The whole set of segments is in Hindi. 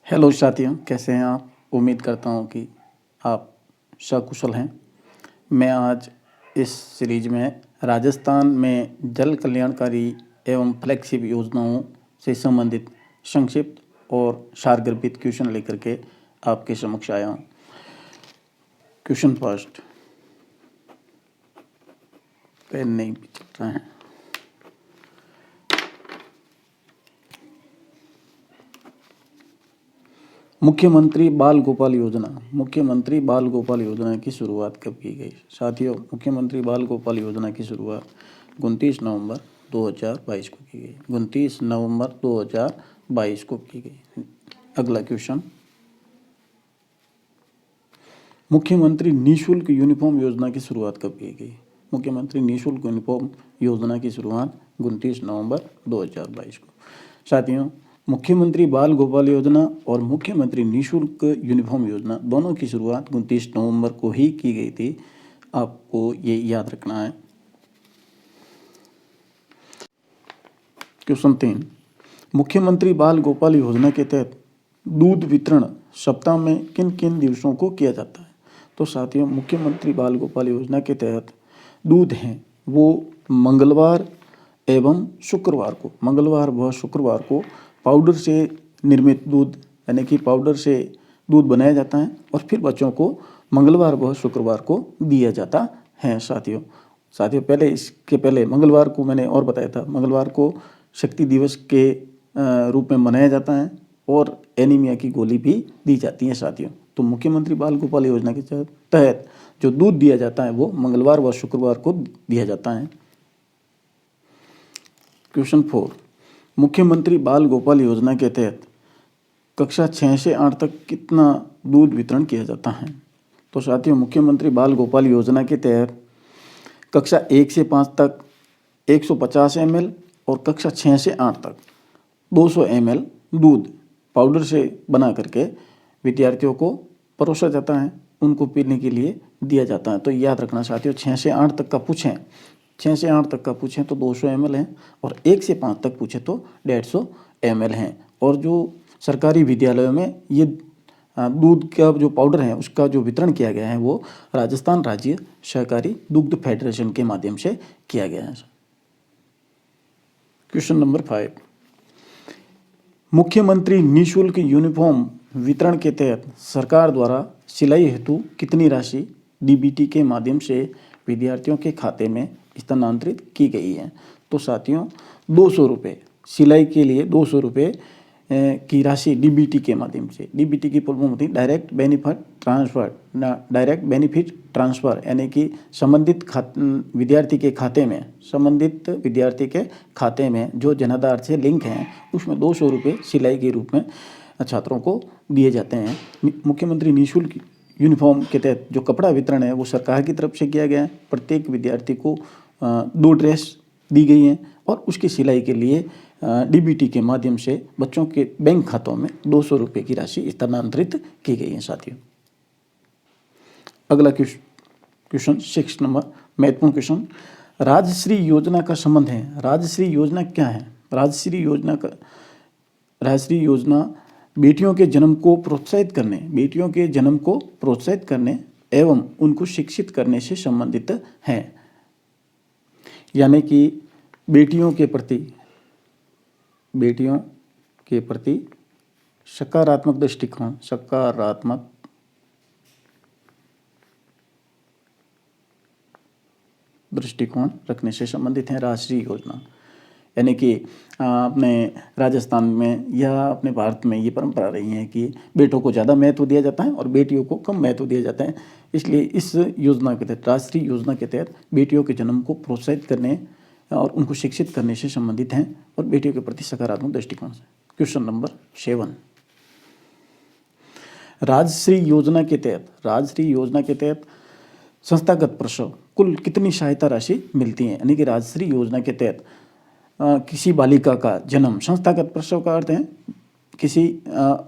हेलो साथियों, कैसे हैं आप? उम्मीद करता हूँ कि आप सकुशल हैं। मैं आज इस सीरीज में राजस्थान में जल कल्याणकारी एवं फ्लैगशिप योजनाओं से संबंधित संक्षिप्त और सारगर्भित क्वेश्चन लेकर के आपके समक्ष आया हूँ। क्वेश्चन फर्स्ट, पेन नहीं चल रहा है। मुख्यमंत्री बाल गोपाल योजना की शुरुआत कब की गई? साथियों, मुख्यमंत्री बाल गोपाल योजना की शुरुआत 29 नवंबर 2022 को की गई। 29 नवंबर 2022 को की गई। अगला क्वेश्चन, मुख्यमंत्री निःशुल्क यूनिफॉर्म योजना की शुरुआत कब की गई? मुख्यमंत्री निःशुल्क यूनिफॉर्म योजना की शुरुआत 29 नवंबर 2022 को। साथियों, मुख्यमंत्री बाल गोपाल योजना और मुख्यमंत्री निःशुल्क यूनिफॉर्म योजना दोनों की शुरुआत 29 नवंबर को ही की गई थी। आपको ये याद रखना है। क्वेश्चन 3, मुख्यमंत्री बाल गोपाल योजना के तहत दूध वितरण सप्ताह में किन किन दिवसों को किया जाता है? तो साथियों, मुख्यमंत्री बाल गोपाल योजना के तहत दूध हैं वो मंगलवार एवं शुक्रवार को, मंगलवार व शुक्रवार को पाउडर से निर्मित दूध यानी कि पाउडर से दूध बनाया जाता है और फिर बच्चों को मंगलवार व शुक्रवार को दिया जाता है। साथियों, पहले इसके पहले मंगलवार को मैंने और बताया था, मंगलवार को शक्ति दिवस के रूप में मनाया जाता है और एनीमिया की गोली भी दी जाती है। साथियों, तो मुख्यमंत्री बाल गोपाल योजना के तहत जो दूध दिया जाता है वो मंगलवार व शुक्रवार को दिया जाता है। क्वेश्चन 4, मुख्यमंत्री बाल गोपाल योजना के तहत कक्षा 6 से 8 तक कितना दूध वितरण किया जाता है? तो साथियों, मुख्यमंत्री बाल गोपाल योजना के तहत कक्षा 1 से 5 तक 150 ml और कक्षा 6 से 8 तक 200 ml दूध पाउडर से बना करके विद्यार्थियों को परोसा जाता है, उनको पीने के लिए दिया जाता है। तो याद रखना साथियों, 6 से 8 तक का पूछें 6 से 8 तक का पूछें तो 200 ml हैं और 1 से 5 तक पूछे तो 150 ml हैं। और जो सरकारी विद्यालयों में ये दूध का जो पाउडर है उसका जो वितरण किया गया है वो राजस्थान राज्य सहकारी दुग्ध फेडरेशन के माध्यम से किया गया है। क्वेश्चन नंबर 5, मुख्यमंत्री निःशुल्क यूनिफॉर्म वितरण के तहत सरकार द्वारा सिलाई हेतु कितनी राशि डीबीटी के माध्यम से विद्यार्थियों के खाते में स्थानांतरित की गई है? तो साथियों, 200 रुपये सिलाई के लिए 200 रुपये की राशि डीबीटी के माध्यम से, डीबीटी की फुल फॉर्म होती है direct benefit transfer, direct benefit transfer, यानी कि संबंधित विद्यार्थी के खाते में जो जनाधार से लिंक हैं उसमें 200 रुपये सिलाई के रूप में छात्रों को दिए जाते हैं। मुख्यमंत्री निःशुल्क यूनिफॉर्म के तहत जो कपड़ा वितरण है वो सरकार की तरफ से किया गया है। प्रत्येक विद्यार्थी को 2 ड्रेस दी गई हैं और उसकी सिलाई के लिए डीबीटी के माध्यम से बच्चों के बैंक खातों में 200 रुपये की राशि स्थानांतरित की गई है। साथियों, अगला क्वेश्चन 6 नंबर महत्वपूर्ण क्वेश्चन, राजश्री योजना का संबंध है। राजश्री योजना क्या है? राजश्री योजना बेटियों के जन्म को प्रोत्साहित करने एवं उनको शिक्षित करने से संबंधित है। यानी कि बेटियों के प्रति सकारात्मक दृष्टिकोण रखने से संबंधित है राजश्री योजना। यानी कि अपने राजस्थान में या अपने भारत में ये परंपरा रही है कि बेटों को ज़्यादा महत्व दिया जाता है और बेटियों को कम महत्व दिया जाता है। इसलिए इस योजना के तहत, राजश्री योजना के तहत बेटियों के जन्म को प्रोत्साहित करने और उनको शिक्षित करने से संबंधित हैं और बेटियों के प्रति सकारात्मक दृष्टिकोण से। क्वेश्चन नंबर 7, राजश्री योजना के तहत संस्थागत प्रसव कुल कितनी सहायता राशि मिलती है? यानी कि राजश्री योजना के तहत किसी बालिका का जन्म, संस्थागत प्रसव का अर्थ है किसी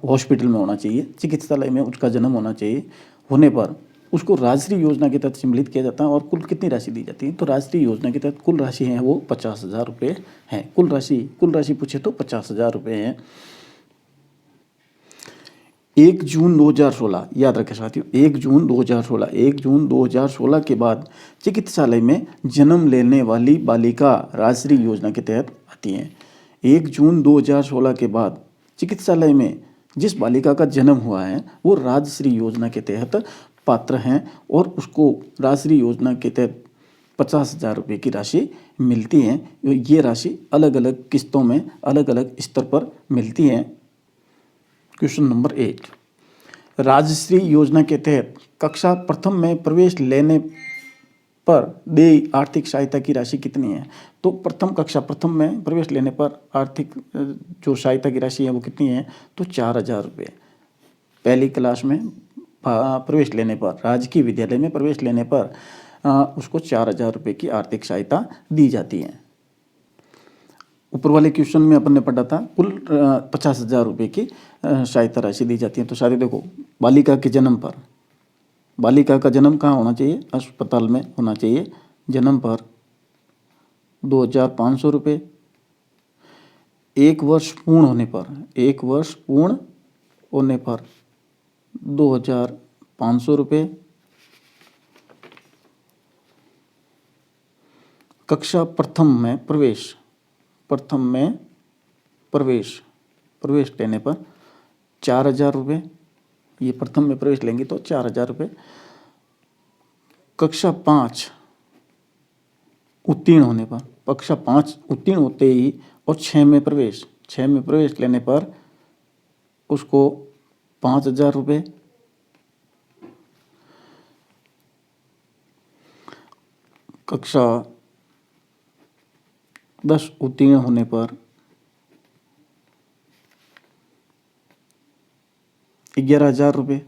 हॉस्पिटल में होना चाहिए, चिकित्सालय में उसका जन्म होना चाहिए, होने पर उसको राजश्री योजना के तहत सम्मिलित किया जाता है और कुल कितनी राशि दी जाती है? तो राजश्री योजना के तहत कुल राशि है वो 50,000 रुपये है। कुल राशि पूछे तो 50,000 रुपये हैं। 1 जून 2016, याद रखें साथियों, 1 जून 2016 के बाद चिकित्सालय में जन्म लेने वाली बालिका राजश्री योजना के तहत आती हैं। 1 जून 2016 के बाद चिकित्सालय में जिस बालिका का जन्म हुआ है वो राजश्री योजना के तहत पात्र हैं और उसको राजश्री योजना के तहत 50,000 रुपये की राशि मिलती है। ये राशि अलग अलग किस्तों में अलग अलग स्तर पर मिलती है। क्वेश्चन नंबर 8, राजश्री योजना के तहत कक्षा प्रथम में प्रवेश लेने पर देय आर्थिक सहायता की राशि कितनी है? तो कक्षा प्रथम में प्रवेश लेने पर आर्थिक जो सहायता की राशि है वो कितनी है? तो 4,000 रुपये। पहली क्लास में प्रवेश लेने पर, राजकीय विद्यालय में प्रवेश लेने पर उसको 4,000 रुपये की आर्थिक सहायता दी जाती है। ऊपर वाले क्वेश्चन में अपन ने पढ़ा था कुल 50,000 रुपये की सहायता राशि दी जाती है। तो सारे देखो, बालिका के जन्म पर, बालिका का जन्म कहाँ होना चाहिए? अस्पताल में होना चाहिए। जन्म पर 2,500 रुपये। 1 वर्ष पूर्ण होने पर, 1 वर्ष पूर्ण होने पर 2,500 रुपये। कक्षा प्रथम में प्रवेश, प्रथम में प्रवेश लेने पर 4,000 रुपये। ये प्रथम में प्रवेश लेंगे तो 4,000 रुपये। कक्षा 5 उत्तीर्ण होने पर, कक्षा 5 उत्तीर्ण होते ही और 6 में प्रवेश लेने पर उसको 5,000 रुपये। कक्षा 10 उत्तीर्ण होने पर 11,000 रुपये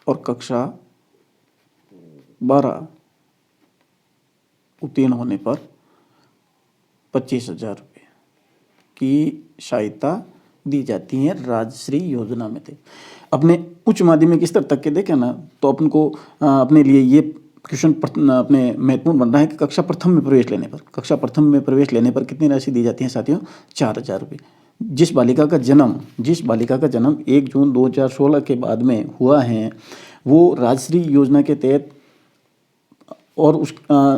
और कक्षा 12 उत्तीर्ण होने पर 25,000 रुपये की सहायता दी जाती है राजश्री योजना में। थे अपने उच्च माध्यमिक स्तर तक के देखें ना, तो अपन को अपने लिए ये क्वेश्चन अपने महत्वपूर्ण बन रहा है कि कक्षा प्रथम में प्रवेश लेने पर कितनी राशि दी जाती है साथियों? 4,000 रुपये। जिस बालिका का जन्म 1 जून 2016 के बाद में हुआ है वो राजश्री योजना के तहत, और उस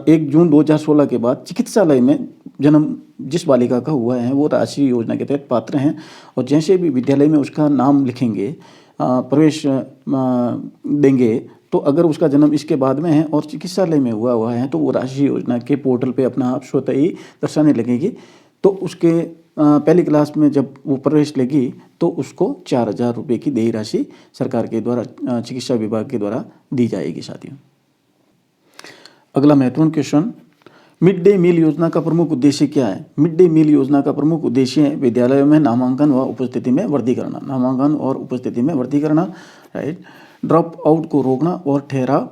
1 जून 2016 के बाद चिकित्सालय में जन्म जिस बालिका का हुआ है वो राजश्री योजना के तहत पात्र हैं। और जैसे भी विद्यालय में उसका नाम लिखेंगे, प्रवेश देंगे, तो अगर उसका जन्म इसके बाद में है और चिकित्सालय में हुआ है तो वो राजश्री योजना के पोर्टल पे अपना आप स्वतः ही दर्शाने लगेगी। तो उसके पहली क्लास में जब वो प्रवेश लेगी तो उसको 4,000 रुपये की देय राशि सरकार के द्वारा, चिकित्सा विभाग के द्वारा दी जाएगी साथियों। अगला महत्वपूर्ण क्वेश्चन, मिड डे मील योजना का प्रमुख उद्देश्य क्या है? मिड डे मील योजना का प्रमुख उद्देश्य है विद्यालयों में नामांकन व उपस्थिति में वृद्धि करना, राइट। ड्रॉप आउट को रोकना और ठहराव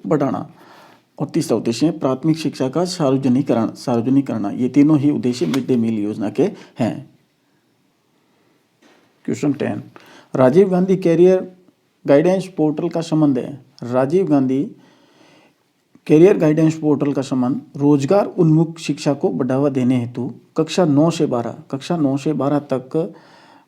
बढ़ाना। और तीसरा उद्देश्य है प्राथमिक शिक्षा का सार्वजनिक करना। ये तीनों ही उद्देश्य मिड डे मील योजना के हैं। Question 10, Rajiv Gandhi career guidance portal का संबंध है। Rajiv Gandhi career guidance portal का संबंध रोजगार उन्मुख शिक्षा को बढ़ावा देने हेतु कक्षा 9 से 12 तक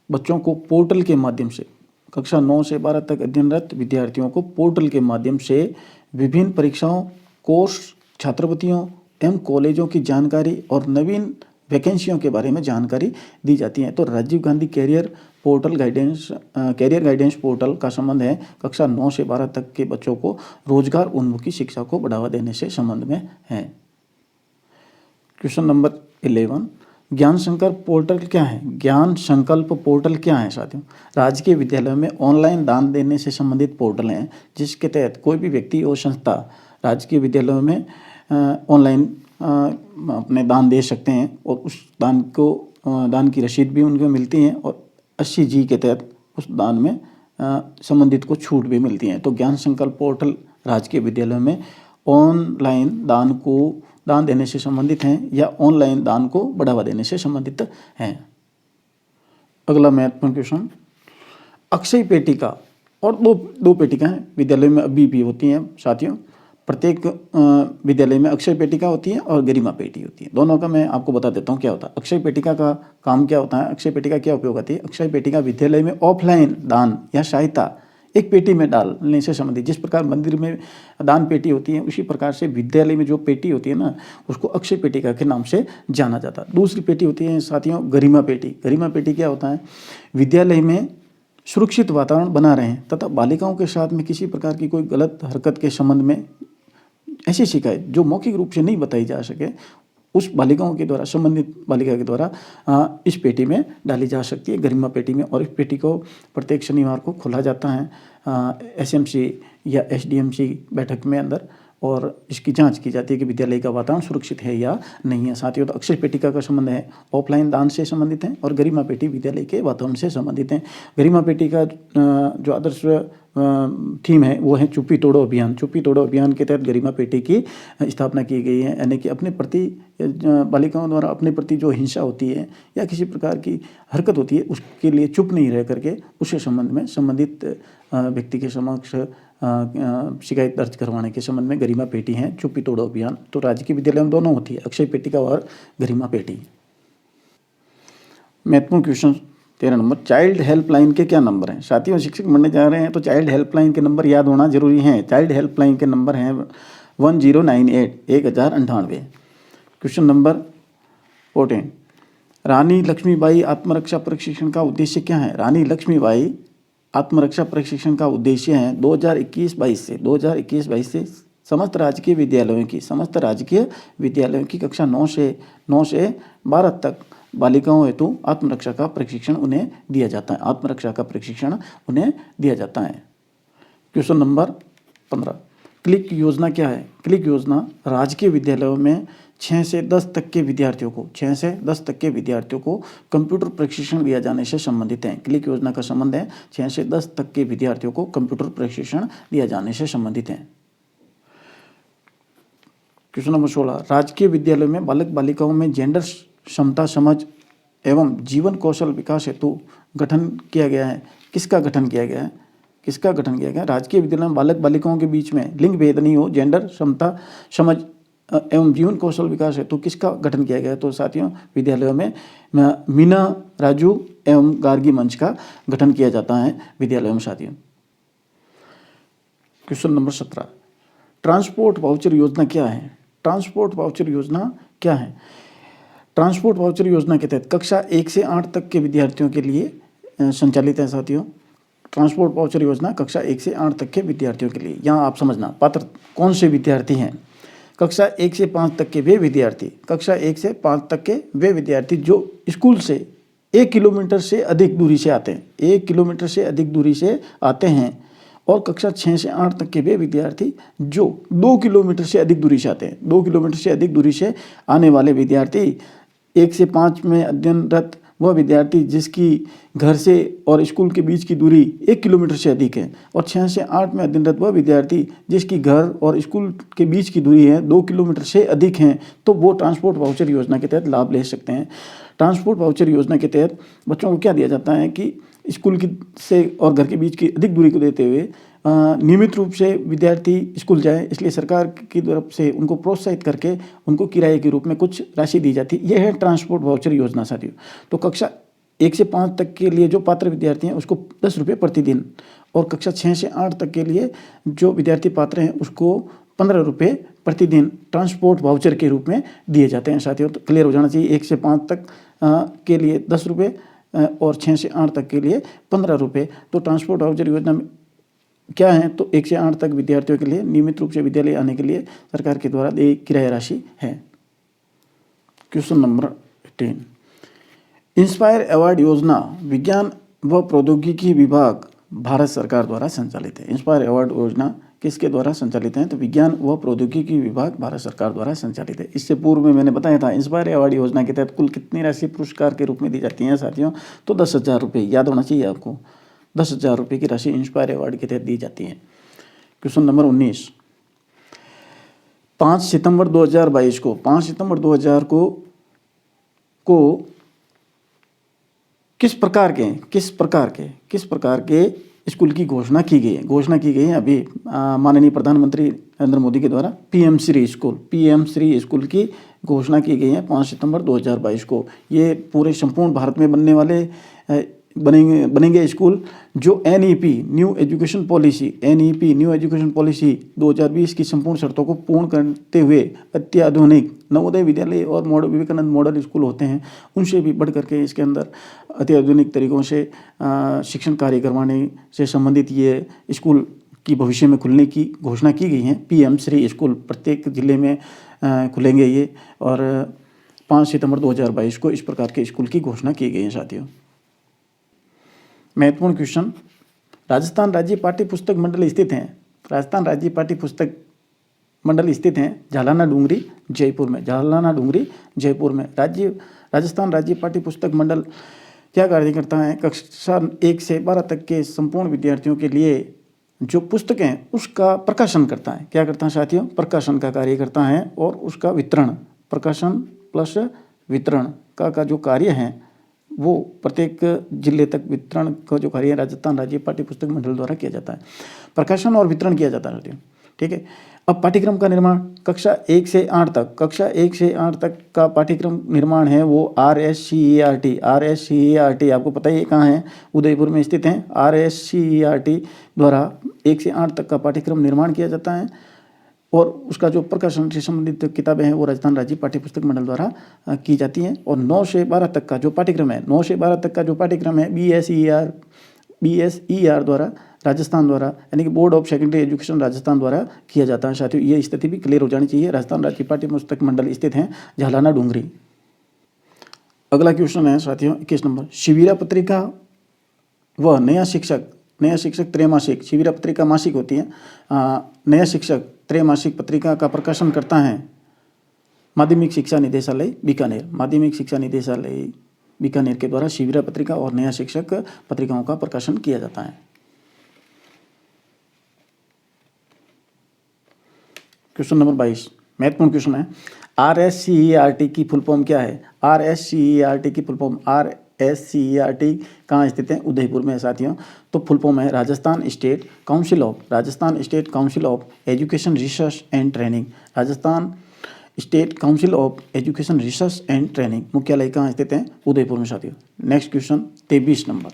बच्चों को पोर्टल के माध्यम से, कक्षा 9 से 12 तक अध्ययनरत विद्यार्थियों को पोर्टल के माध्यम से विभिन्न परीक्षाओं, कोर्स, छात्रवृत्तियों एवं कॉलेजों की जानकारी और नवीन वैकेंसियों के बारे में जानकारी दी जाती है। तो Rajiv Gandhi career guidance portal का संबंध है कक्षा 9 से 12 तक के बच्चों को रोजगार उन्मुखी शिक्षा को बढ़ावा देने से संबंध में है। क्वेश्चन नंबर 11, ज्ञान संकल्प पोर्टल क्या है? ज्ञान संकल्प पोर्टल क्या है साथियों? राजकीय विद्यालयों में ऑनलाइन दान देने से संबंधित पोर्टल हैं जिसके तहत कोई भी व्यक्ति और संस्था राजकीय विद्यालयों में ऑनलाइन अपने दान दे सकते हैं और उस दान की रसीद भी उनको मिलती है और 80G के तहत उस दान में संबंधित को छूट भी मिलती है। तो ज्ञान संकल्प पोर्टल राजकीय विद्यालयों में ऑनलाइन दान देने से संबंधित हैं या ऑनलाइन दान को बढ़ावा देने से संबंधित हैं। अगला महत्वपूर्ण क्वेश्चन, अक्षय पेटिका, और दो पेटिका हैं विद्यालय में अभी भी होती हैं साथियों। प्रत्येक विद्यालय में अक्षय पेटिका होती है और गरिमा पेटी होती है। दोनों का मैं आपको बता देता हूँ क्या होता है। अक्षय पेटिका का काम क्या होता है, अक्षय पेटिका क्या उपयोग आती है। अक्षय पेटिका विद्यालय में ऑफलाइन दान या सहायता एक पेटी में डालने से संबंधित, जिस प्रकार मंदिर में दान पेटी होती है उसी प्रकार से विद्यालय में जो पेटी होती है ना, उसको अक्षय पेटिका के नाम से जाना जाता है। दूसरी पेटी होती है साथियों गरिमा पेटी। गरिमा पेटी क्या होता है, विद्यालय में सुरक्षित वातावरण बना रहे तथा बालिकाओं के साथ में किसी प्रकार की कोई गलत हरकत के संबंध में ऐसी शिकायत जो मौखिक रूप से नहीं बताई जा सके, उस बालिकाओं के द्वारा, संबंधित बालिका के द्वारा इस पेटी में डाली जा सकती है, गरिमा पेटी में। और इस पेटी को प्रत्येक शनिवार को खोला जाता है SMC या SDMC बैठक में अंदर, और इसकी जांच की जाती है कि विद्यालय का वातावरण सुरक्षित है या नहीं है। साथियों, तो अक्षय पेटिका का संबंध है ऑफलाइन दान से संबंधित है और गरिमा पेटी विद्यालय के वातावरण से संबंधित है। गरिमा पेटी का जो आदर्श थीम है वो है चुप्पी तोड़ो अभियान। चुप्पी तोड़ो अभियान के तहत गरिमा पेटी की स्थापना की गई है, यानी कि अपने प्रति बालिकाओं द्वारा अपने प्रति जो हिंसा होती है या किसी प्रकार की हरकत होती है उसके लिए चुप नहीं रह करके उसके संबंध में संबंधित व्यक्ति के समक्ष शिकायत दर्ज करवाने के संबंध में गरिमा पेटी है चुप्पी तोड़ो अभियान। तो राजकीय विद्यालय में दोनों होती है, अक्षय पेटिका और गरिमा पेटी। महत्वपूर्ण क्वेश्चन 13 नंबर, चाइल्ड हेल्पलाइन के क्या नंबर हैं। साथियों, शिक्षक बनने जा रहे हैं तो चाइल्ड हेल्पलाइन के नंबर याद होना जरूरी है। चाइल्ड हेल्पलाइन के नंबर हैं 1098। क्वेश्चन नंबर 14, रानी लक्ष्मीबाई आत्मरक्षा प्रशिक्षण का उद्देश्य क्या है। रानी लक्ष्मीबाई आत्मरक्षा प्रशिक्षण का उद्देश्य है 2021-22 से समस्त राजकीय विद्यालयों की कक्षा 9 से 12 तक बालिकाओं हेतु आत्मरक्षा का प्रशिक्षण उन्हें दिया जाता है। क्वेश्चन नंबर 15, क्लिक योजना क्या है। क्लिक योजना राजकीय विद्यालयों में 6 से 10 तक के विद्यार्थियों को कंप्यूटर प्रशिक्षण दिया जाने से संबंधित है। क्लिक योजना का संबंध है 6 से 10 तक के विद्यार्थियों को कंप्यूटर प्रशिक्षण दिया जाने से संबंधित है। क्वेश्चन नंबर 16, राजकीय विद्यालयों में बालक बालिकाओं में जेंडर क्षमता समझ एवं जीवन कौशल विकास हेतु गठन किया गया है। किसका गठन किया गया है। राजकीय विद्यालय में बालक बालिकाओं के बीच में लिंग भेद नहीं हो, जेंडर क्षमता समझ एवं जीवन कौशल विकास हेतु किसका गठन किया गया है। तो साथियों, विद्यालयों में मीना, राजू एवं गार्गी मंच का गठन किया जाता है विद्यालयों में। साथियों, क्वेश्चन नंबर 17, ट्रांसपोर्ट वाउचर योजना क्या है। ट्रांसपोर्ट वाउचर योजना के तहत कक्षा 1 से 8 तक के विद्यार्थियों के लिए संचालित है। साथियों, ट्रांसपोर्ट वाउचर योजना कक्षा 1 से 8 तक के विद्यार्थियों के लिए। यहाँ आप समझना, पात्र कौन से विद्यार्थी हैं। कक्षा 1 से 5 तक के वे विद्यार्थी जो स्कूल से 1 किलोमीटर से अधिक दूरी से आते हैं, और कक्षा 6 से 8 तक के वे विद्यार्थी जो 2 किलोमीटर से अधिक दूरी से आते हैं। 2 किलोमीटर से अधिक दूरी से आने वाले विद्यार्थी, 1 से 5 में अध्ययनरत वह विद्यार्थी जिसकी घर से और स्कूल के बीच की दूरी 1 किलोमीटर से अधिक है, और 6 से 8 में अध्ययनरत वह विद्यार्थी जिसकी घर और स्कूल के बीच की दूरी है 2 किलोमीटर से अधिक हैं, तो वो ट्रांसपोर्ट वाउचर योजना के तहत लाभ ले सकते हैं। ट्रांसपोर्ट वाउचर योजना के तहत बच्चों को क्या दिया जाता है कि स्कूल की से और घर के बीच की अधिक दूरी को देते हुए नियमित रूप से विद्यार्थी स्कूल जाए, इसलिए सरकार की तरफ से उनको प्रोत्साहित करके उनको किराए के रूप में कुछ राशि दी जाती है। यह है ट्रांसपोर्ट वाउचर योजना। साथियों, तो कक्षा 1 से 5 तक के लिए जो पात्र विद्यार्थी हैं उसको 10 रुपये प्रतिदिन, और कक्षा 6 से 8 तक के लिए जो विद्यार्थी पात्र हैं उसको 15 रुपये प्रतिदिन ट्रांसपोर्ट वाउचर के रूप में दिए जाते हैं। साथियों, तो क्लियर हो जाना चाहिए, 1 से 5 तक के लिए 10 रुपये और 6 से 8 तक के लिए 15 रुपये। तो ट्रांसपोर्ट वाउचर योजना में क्या है, तो 1 से 8 तक विद्यार्थियों के लिए नियमित रूप से विद्यालय आने के लिए सरकार के द्वारा दी किराया राशि है। क्वेश्चन नंबर 18, इंस्पायर अवार्ड योजना विज्ञान व प्रौद्योगिकी विभाग भारत सरकार द्वारा संचालित है। इंस्पायर अवार्ड योजना किसके द्वारा संचालित है, तो विज्ञान व प्रौद्योगिकी विभाग भारत सरकार द्वारा संचालित है। इससे पूर्व में मैंने बताया था इंस्पायर अवार्ड योजना के तहत कुल कितनी राशि पुरस्कार के रूप में दी जाती है। साथियों, तो 10,000 रुपये, याद होना चाहिए आपको, 10,000 रुपये की राशि इंस्पायर अवार्ड के तहत दी जाती है। क्वेश्चन नंबर 19, 5 सितंबर 2022 को किस प्रकार के स्कूल की घोषणा की गई है। घोषणा की गई है अभी माननीय प्रधानमंत्री नरेंद्र मोदी के द्वारा पीएम श्री स्कूल की घोषणा की गई है 5 सितंबर 2022 को। ये पूरे संपूर्ण भारत में बनने वाले बनेंगे स्कूल जो NEP न्यू एजुकेशन पॉलिसी 2020 की संपूर्ण शर्तों को पूर्ण करते हुए अत्याधुनिक नवोदय विद्यालय और विवेकानंद मॉडल स्कूल होते हैं, उनसे भी बढ़ करके इसके अंदर अत्याधुनिक तरीक़ों से शिक्षण कार्य करवाने से संबंधित ये स्कूल की भविष्य में खुलने की घोषणा की गई है। पीएम श्री स्कूल प्रत्येक जिले में खुलेंगे ये, और 5 सितंबर 2022 को इस प्रकार के स्कूल की घोषणा की गई है। साथियों, महत्वपूर्ण क्वेश्चन, राजस्थान राज्य पाठ्य पुस्तक मंडल स्थित हैं। राजस्थान राज्य पाठ्य पुस्तक मंडल स्थित हैं झालाना डूंगरी जयपुर में। राजस्थान राज्य पाठ्य पुस्तक मंडल क्या कार्य करता है? कक्षा 1 से 12 तक के संपूर्ण विद्यार्थियों के लिए जो पुस्तकें हैं उसका प्रकाशन करता है। क्या करता है साथियों? प्रकाशन का कार्य करता है, और उसका वितरण, प्रकाशन प्लस वितरण का जो कार्य है वो प्रत्येक जिले तक वितरण का जो कार्य है राजस्थान राज्य पाठ्य पुस्तक मंडल द्वारा किया जाता है। प्रकाशन और वितरण किया जाता है साथियों, ठीक है। अब पाठ्यक्रम का निर्माण कक्षा 1 से 8 तक का पाठ्यक्रम निर्माण है वो RSCERT आपको पता ही है कहाँ है, उदयपुर में स्थित है। RSCERT द्वारा 1 से 8 तक का पाठ्यक्रम निर्माण किया जाता है, और उसका जो प्रकाशन से संबंधित किताबें हैं वो राजस्थान राज्य पाठ्य पुस्तक मंडल द्वारा की जाती हैं। और 9 से 12 तक का जो पाठ्यक्रम है BSER द्वारा राजस्थान द्वारा, यानी कि board of secondary education Rajasthan द्वारा किया जाता है। साथियों, ये स्थिति भी क्लियर हो जानी चाहिए। राजस्थान राज्य पाठ्य पुस्तक मंडल स्थित हैं झालाना डूंगरी। अगला क्वेश्चन है साथियों 21 नंबर, शिविरा पत्रिका व नया शिक्षक त्रैमासिक, शिविरा पत्रिका मासिक होती है, नया शिक्षक त्रैमासिक पत्रिका का प्रकाशन करता है माध्यमिक शिक्षा निदेशालय बीकानेर के द्वारा शिविरा पत्रिका और नया शिक्षक पत्रिकाओं का प्रकाशन किया जाता है। क्वेश्चन नंबर 22 महत्वपूर्ण क्वेश्चन है, RSCERT की फुल फॉर्म क्या है? RSCERT की फुल फॉर्म, RSCERT कहाँ स्थित है? उदयपुर में है साथियों। तो फुल फॉर्म है Rajasthan state council of education research and training. Rajasthan state council of education research and training मुख्यालय कहाँ स्थित है? उदयपुर में साथियों। नेक्स्ट क्वेश्चन 23 नंबर,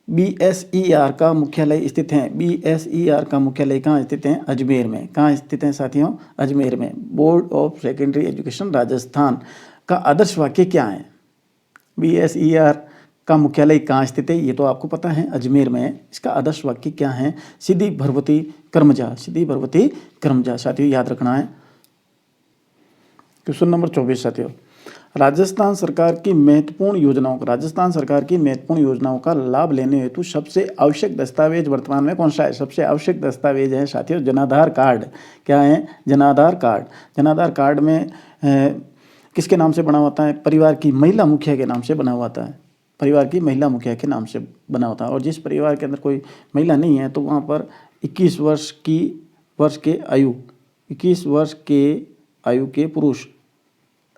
BSER का मुख्यालय स्थित है, BSER का मुख्यालय कहाँ स्थित है? अजमेर में। कहाँ स्थित है साथियों? अजमेर में। Board of secondary education Rajasthan का आदर्श वाक्य क्या है? BSER का मुख्यालय कहाँ स्थित है? ये तो आपको पता है, अजमेर में है। इसका आदर्श वाक्य क्या है? सिद्धि भगवती कर्मजा साथियों, याद रखना है। क्वेश्चन नंबर 24 साथियों, राजस्थान सरकार की महत्वपूर्ण योजनाओं का लाभ लेने हेतु सबसे आवश्यक दस्तावेज वर्तमान में कौन सा है? सबसे आवश्यक दस्तावेज है साथियों जनाधार कार्ड। क्या है? जनाधार कार्ड में किसके नाम से बना होता है? परिवार की महिला मुखिया के नाम से बना होता है। और जिस परिवार के अंदर कोई महिला नहीं है तो वहाँ पर 21 वर्ष के आयु के पुरुष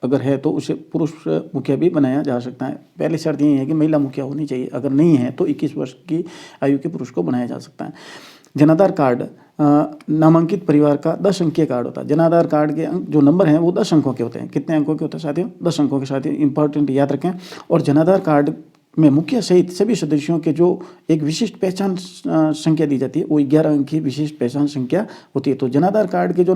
अगर है तो उसे पुरुष मुखिया भी बनाया जा सकता है। पहली शर्त यही है कि महिला मुखिया होनी चाहिए, अगर नहीं है तो 21 वर्ष की आयु के पुरुष को बनाया जा सकता है। जनाधार कार्ड नामांकित परिवार का 10 अंकीय कार्ड होता है। जनाधार कार्ड के जो नंबर हैं वो 10 अंकों के होते हैं। कितने अंकों के होते हैं साथियों? 10 अंकों के। साथियों इंपॉर्टेंट याद रखें। और जनाधार कार्ड में मुखिया सहित सभी सदस्यों के जो एक विशिष्ट पहचान संख्या दी जाती है वो 11 अंक की विशिष्ट पहचान संख्या होती है। तो जनाधार कार्ड के जो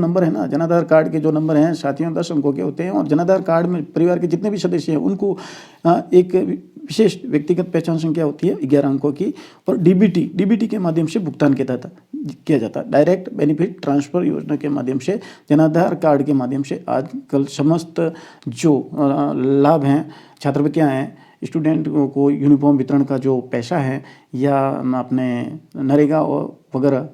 नंबर हैं साथियों 10 अंकों के होते हैं। और जनाधार कार्ड में परिवार के जितने भी सदस्य हैं उनको एक विशेष व्यक्तिगत पहचान संख्या होती है 11 अंकों की। और डीबीटी के माध्यम से भुगतान किया जाता है। डायरेक्ट बेनिफिट ट्रांसफर योजना के माध्यम से, जनाधार कार्ड के माध्यम से आजकल समस्त जो लाभ हैं, छात्रवृत्तियाँ हैं, स्टूडेंट को यूनिफॉर्म वितरण का जो पैसा है, या अपने नरेगा वगैरह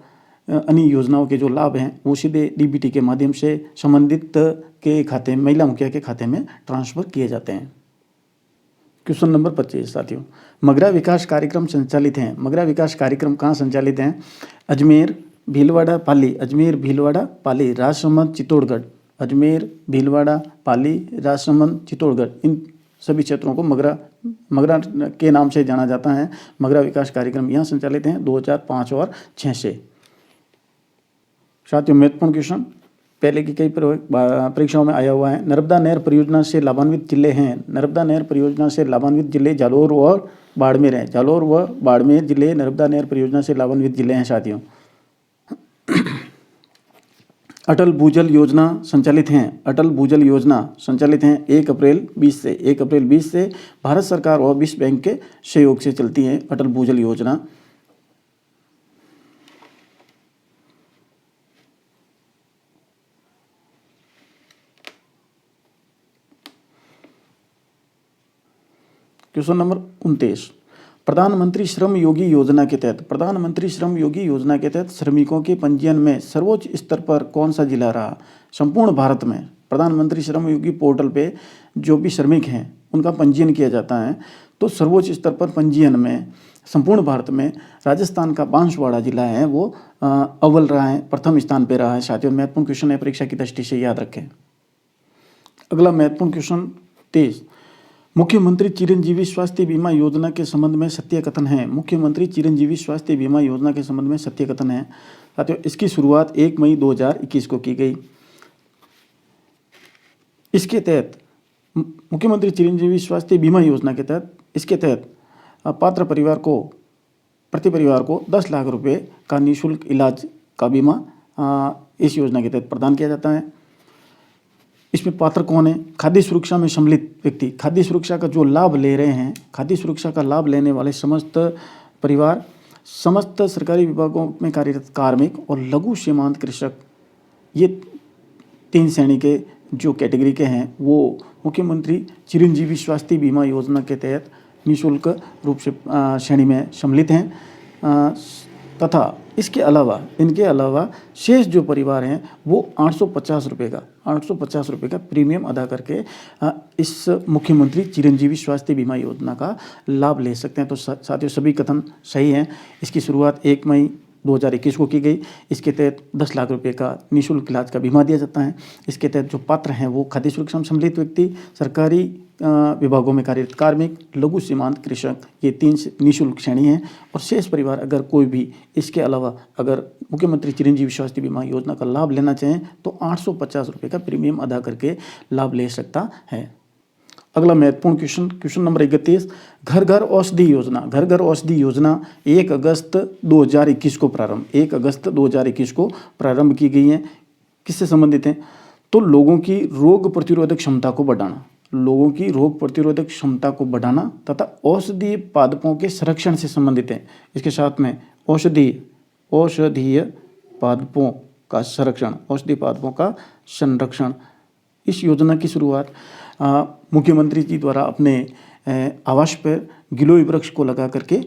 अन्य योजनाओं के जो लाभ हैं वो सीधे डीबीटी के माध्यम से संबंधित के खाते, महिला मुखिया के खाते में ट्रांसफ़र किए जाते हैं। क्वेश्चन नंबर 25 साथियों, मगरा विकास कार्यक्रम संचालित हैं। मगरा विकास कार्यक्रम कहाँ संचालित हैं? अजमेर, भीलवाड़ा, पाली, राजसमंद, चित्तौड़गढ़। इन सभी क्षेत्रों को मगरा मगरा के नाम से जाना जाता है। मगरा विकास कार्यक्रम यहाँ संचालित हैं 2005 और 6 से। साथियों, महत्वपूर्ण क्वेश्चन पहले की कई परीक्षाओं में आया हुआ है। नर्मदा नहर परियोजना से लाभान्वित जिले हैं। नर्मदा नहर परियोजना से लाभान्वित जिले जालौर और बाड़मेर हैं। जालौर व बाड़मेर जिले नर्मदा नहर परियोजना से लाभान्वित जिले हैं साथियों। अटल भूजल योजना संचालित हैं। अटल भूजल योजना संचालित हैं 1 अप्रैल 20 से भारत सरकार और विश्व बैंक के सहयोग से चलती है अटल भूजल योजना। क्वेश्चन नंबर 29, प्रधानमंत्री श्रम योगी योजना के तहत श्रमिकों के पंजीयन में सर्वोच्च स्तर पर कौन सा जिला रहा? संपूर्ण भारत में प्रधानमंत्री श्रम योगी पोर्टल पे जो भी श्रमिक हैं उनका पंजीयन किया जाता है, तो सर्वोच्च स्तर पर पंजीयन में संपूर्ण भारत में राजस्थान का बांसवाड़ा जिला है वो अव्वल रहा है, प्रथम स्थान पे रहा है साथियों। महत्वपूर्ण क्वेश्चन है, परीक्षा की दृष्टि से याद रखें। अगला महत्वपूर्ण क्वेश्चन 23, मुख्यमंत्री चिरंजीवी स्वास्थ्य बीमा योजना के संबंध में सत्य कथन है। मुख्यमंत्री चिरंजीवी स्वास्थ्य बीमा योजना के संबंध में सत्य कथन है साथियों। इसकी शुरुआत 1 मई 2021 को की गई। इसके तहत मुख्यमंत्री चिरंजीवी स्वास्थ्य बीमा योजना के तहत इसके तहत पात्र परिवार को प्रति परिवार को 10 लाख रुपए का निःशुल्क इलाज का बीमा इस योजना के तहत प्रदान किया जाता है। इसमें पात्र कौन है? खाद्य सुरक्षा में सम्मिलित व्यक्ति, खाद्य सुरक्षा का जो लाभ ले रहे हैं, खाद्य सुरक्षा का लाभ लेने वाले समस्त परिवार, समस्त सरकारी विभागों में कार्यरत कार्मिक और लघु सीमांत कृषक, ये 3 श्रेणी के जो कैटेगरी के हैं वो मुख्यमंत्री चिरंजीवी स्वास्थ्य बीमा योजना के तहत निःशुल्क रूप से श्रेणी में सम्मिलित हैं। तथा इनके अलावा शेष जो परिवार हैं वो 850 रुपये का प्रीमियम अदा करके इस मुख्यमंत्री चिरंजीवी स्वास्थ्य बीमा योजना का लाभ ले सकते हैं। तो साथियों, सभी कथन सही हैं। इसकी शुरुआत 1 मई 2021 को की गई। इसके तहत 10 लाख रुपए का निःशुल्क इलाज का बीमा दिया जाता है। इसके तहत जो पात्र हैं वो खाद्य सुरक्षा में सम्मिलित व्यक्ति, सरकारी विभागों में कार्यरत कार्मिक, लघु सीमांत कृषक, ये 3 निःशुल्क श्रेणी हैं। और शेष परिवार अगर कोई भी इसके अलावा अगर मुख्यमंत्री चिरंजीवी स्वास्थ्य बीमा योजना का लाभ लेना चाहें तो 850 रुपये का प्रीमियम अदा करके लाभ ले सकता है। अगला महत्वपूर्ण क्वेश्चन नंबर 31, घर घर औषधि योजना 1 अगस्त 2021 को प्रारंभ की गई है। किससे संबंधित है? तो लोगों की रोग प्रतिरोधक क्षमता को बढ़ाना तथा औषधीय पादपों के संरक्षण से संबंधित है। इसके साथ में औषधीय पादपों का संरक्षण। इस योजना की शुरुआत मुख्यमंत्री जी द्वारा अपने आवास पर गिलोय वृक्ष को लगा करके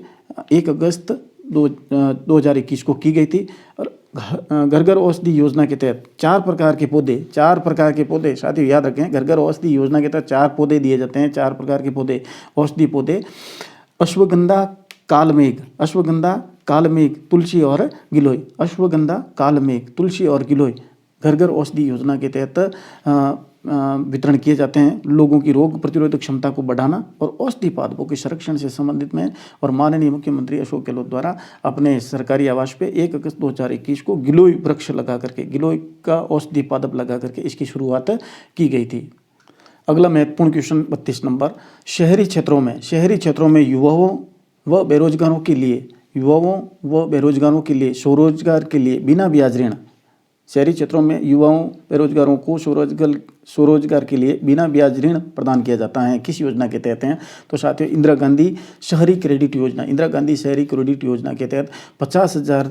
1 अगस्त 2021 को की गई थी। और घर घर औषधि योजना के तहत 4 प्रकार के पौधे साथियों याद रखें, घर घर औषधि योजना के तहत 4 पौधे दिए जाते हैं। 4 प्रकार के पौधे, औषधि पौधे, अश्वगंधा, कालमेघ, तुलसी और गिलोय घर घर औषधि योजना के तहत वितरण किए जाते हैं। लोगों की रोग प्रतिरोधक क्षमता को बढ़ाना और औषधि पादपों के संरक्षण से संबंधित में। और माननीय मुख्यमंत्री अशोक गहलोत द्वारा अपने सरकारी आवास पे 1 अगस्त 2021 को गिलोय वृक्ष लगा करके, गिलोय का औषधि पादप लगा करके इसकी शुरुआत की गई थी। अगला महत्वपूर्ण क्वेश्चन 32 नंबर, शहरी क्षेत्रों में युवाओं व बेरोजगारों के लिए स्वरोजगार के लिए बिना ब्याज ऋण। शहरी क्षेत्रों में युवाओं बेरोजगारों को स्वरोजगार के लिए बिना ब्याज ऋण प्रदान किया जाता है। किस योजना के तहत हैं? तो साथियों, इंदिरा गांधी शहरी क्रेडिट योजना के तहत 50,000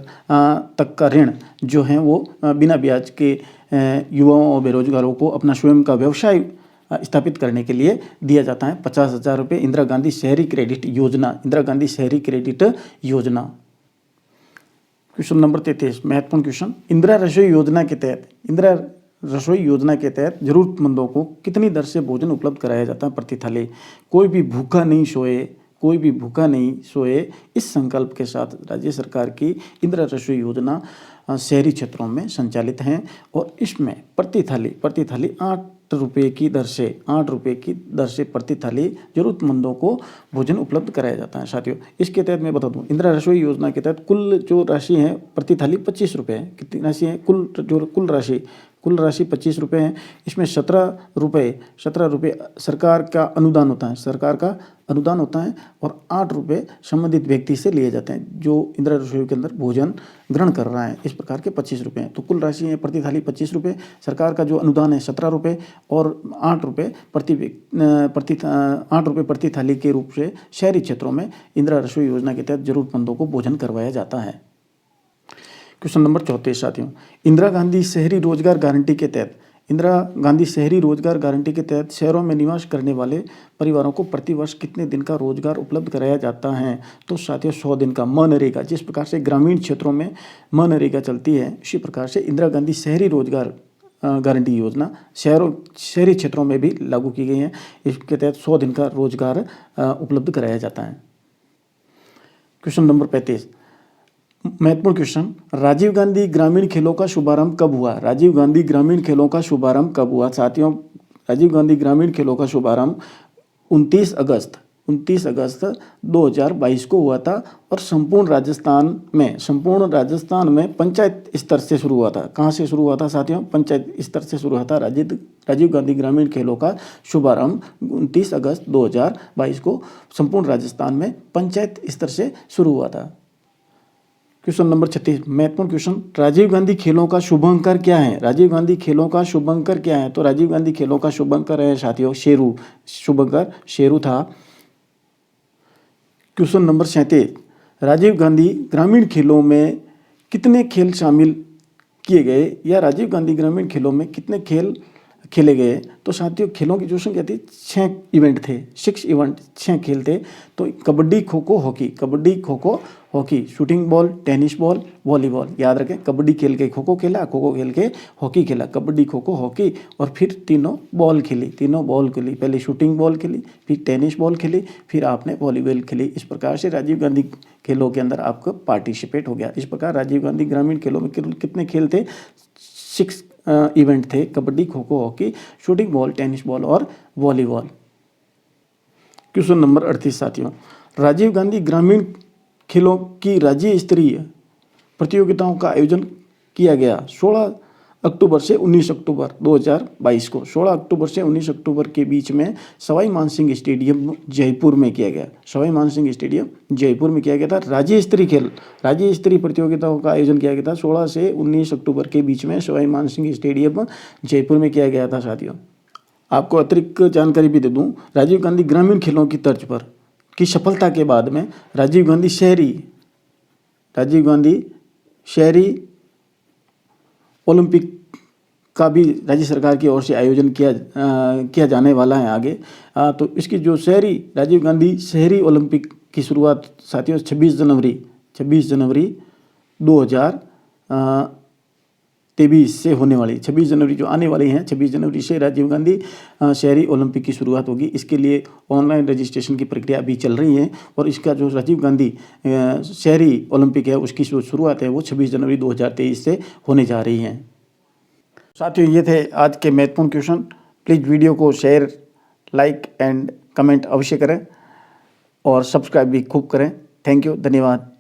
तक का ऋण जो है वो बिना ब्याज के युवाओं और बेरोजगारों को अपना स्वयं का व्यवसाय स्थापित करने के लिए दिया जाता है। 50,000 रुपये इंदिरा गांधी शहरी क्रेडिट योजना। क्वेश्चन नंबर 33 महत्वपूर्ण क्वेश्चन, इंदिरा रसोई योजना के तहत जरूरतमंदों को कितनी दर से भोजन उपलब्ध कराया जाता है प्रति थाली? कोई भी भूखा नहीं सोए इस संकल्प के साथ राज्य सरकार की इंदिरा रसोई योजना शहरी क्षेत्रों में संचालित हैं। और इसमें प्रति थाली रुपये की दर से 8 रुपये की दर से प्रति थाली ज़रूरतमंदों को भोजन उपलब्ध कराया जाता है। साथियों, इसके तहत मैं बता दूं, इंदिरा रसोई योजना के तहत कुल जो राशि है प्रति थाली 25 रुपये है। कितनी राशि है? कुल राशि 25 रुपये है। इसमें 17 रुपये सरकार का अनुदान होता है और 8 रुपये संबंधित व्यक्ति से लिए जाते हैं जो इंदिरा रसोई के अंदर भोजन ग्रहण कर रहा है। इस प्रकार के 25 रुपये हैं। तो कुल राशि है प्रति थाली 25 रुपये, सरकार का जो अनुदान है 17 रुपये और 8 रुपये प्रति थाली के रूप से शहरी क्षेत्रों में इंदिरा रसोई योजना के तहत ज़रूरतमंदों को भोजन करवाया जाता है। क्वेश्चन नंबर 34 साथियों, इंदिरा गांधी शहरी रोजगार गारंटी के तहत शहरों में निवास करने वाले परिवारों को प्रतिवर्ष कितने दिन का रोजगार उपलब्ध कराया जाता है? तो साथियों 100 दिन का मनरेगा। जिस प्रकार से ग्रामीण क्षेत्रों में मनरेगा चलती है, उसी प्रकार से इंदिरा गांधी शहरी रोजगार गारंटी योजना शहरी क्षेत्रों में भी लागू की गई है। इसके तहत 100 दिन का रोजगार उपलब्ध कराया जाता है। क्वेश्चन नंबर 35, महत्वपूर्ण क्वेश्चन, राजीव गांधी ग्रामीण खेलों का शुभारंभ कब हुआ? राजीव गांधी ग्रामीण खेलों का शुभारंभ कब हुआ? साथियों, राजीव गांधी ग्रामीण खेलों का शुभारंभ 29 अगस्त 2022 को हुआ था और संपूर्ण राजस्थान में पंचायत स्तर से शुरू हुआ था। कहाँ से शुरू हुआ था साथियों? पंचायत स्तर से शुरू हुआ था। राजीव गांधी ग्रामीण खेलों का शुभारंभ 29 अगस्त 2022 को संपूर्ण राजस्थान में पंचायत स्तर से शुरू हुआ था। क्वेश्चन नंबर 36, महत्वपूर्ण क्वेश्चन, राजीव गांधी खेलों का शुभंकर क्या है? राजीव गांधी खेलों का शुभंकर क्या है? तो राजीव गांधी खेलों का शुभंकर है साथियों शेरू। शुभंकर शेरू था। क्वेश्चन नंबर 37, राजीव गांधी ग्रामीण खेलों में कितने खेल शामिल किए गए या राजीव गांधी ग्रामीण खेलों में कितने खेल खेले गए? तो साथियों खेलों की जो संख्या थी 6 इवेंट थे, 6 खेल थे। तो kabaddi, kho kho, hockey, shooting ball, tennis ball, volleyball. याद रखें, कबड्डी खेल के खो खो खेला, खो खो खेल के हॉकी खेला, कबड्डी, खो खो, हॉकी, और फिर तीनों बॉल खेली। पहले शूटिंग बॉल खेली, फिर टेनिस बॉल खेली, फिर आपने वॉलीबॉल खेली। इस प्रकार से राजीव गांधी खेलों के अंदर आपका पार्टिसिपेट हो गया। इस प्रकार राजीव गांधी ग्रामीण खेलों में कितने खेल थे? 6 इवेंट थे, kabaddi, kho kho, hockey, shooting ball, tennis ball और वॉलीबॉल। क्वेश्चन नंबर 38 साथियों, राजीव गांधी ग्रामीण खेलों की राज्य स्तरीय प्रतियोगिताओं का आयोजन किया गया 16 अक्टूबर से 19 अक्टूबर 2022 को। 16 अक्टूबर से 19 अक्टूबर के बीच में सवाई मानसिंह स्टेडियम जयपुर में किया गया। था राज्य स्तरीय प्रतियोगिताओं का आयोजन किया गया था 16 से 19 अक्टूबर के बीच में सवाई मानसिंह स्टेडियम जयपुर में किया गया था। साथियों, आपको अतिरिक्त जानकारी भी दे दूं, राजीव गांधी ग्रामीण खेलों की तर्ज पर की सफलता के बाद में राजीव गांधी ओलंपिक का भी राज्य सरकार की ओर से आयोजन किया जाने वाला है आगे। तो इसकी जो राजीव गांधी शहरी ओलंपिक की शुरुआत साथियों 26 जनवरी 2023 से होने वाली, 26 जनवरी जो आने वाली हैं, 26 जनवरी से राजीव गांधी शहरी ओलंपिक की शुरुआत होगी। इसके लिए ऑनलाइन रजिस्ट्रेशन की प्रक्रिया अभी चल रही है और इसका जो राजीव गांधी शहरी ओलंपिक है उसकी जो शुरुआत है वो 26 जनवरी 2023 से होने जा रही है। साथियों, ये थे आज के महत्वपूर्ण क्वेश्चन। प्लीज़ वीडियो को शेयर, लाइक एंड कमेंट अवश्य करें और सब्सक्राइब भी खूब करें। थैंक यू, धन्यवाद।